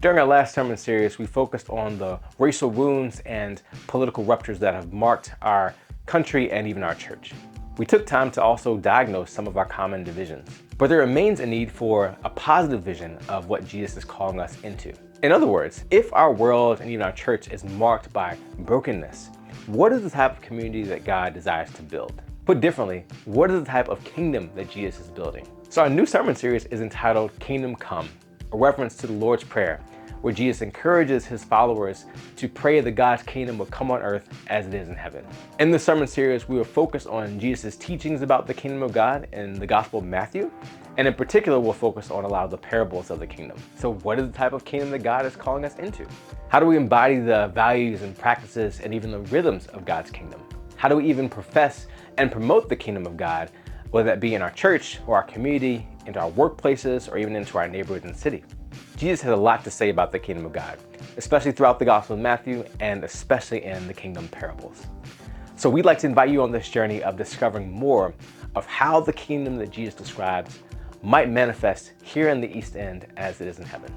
During our last sermon series, we focused on the racial wounds and political ruptures that have marked our country and even our church. We took time to also diagnose some of our common divisions. But there remains a need for a positive vision of what Jesus is calling us into. In other words, if our world and even our church is marked by brokenness, what is the type of community that God desires to build? Put differently, what is the type of kingdom that Jesus is building? So our new sermon series is entitled Kingdom Come, a reference to the Lord's Prayer, where Jesus encourages his followers to pray that God's kingdom will come on earth as it is in heaven. In this sermon series, we will focus on Jesus' teachings about the kingdom of God in the Gospel of Matthew, and in particular, we'll focus on a lot of the parables of the kingdom. So what is the type of kingdom that God is calling us into? How do we embody the values and practices and even the rhythms of God's kingdom? How do we even profess and promote the kingdom of God, whether that be in our church or our community, into our workplaces, or even into our neighborhoods and city? Jesus has a lot to say about the kingdom of God, especially throughout the Gospel of Matthew and especially in the kingdom parables. So we'd like to invite you on this journey of discovering more of how the kingdom that Jesus describes might manifest here in the East End as it is in heaven.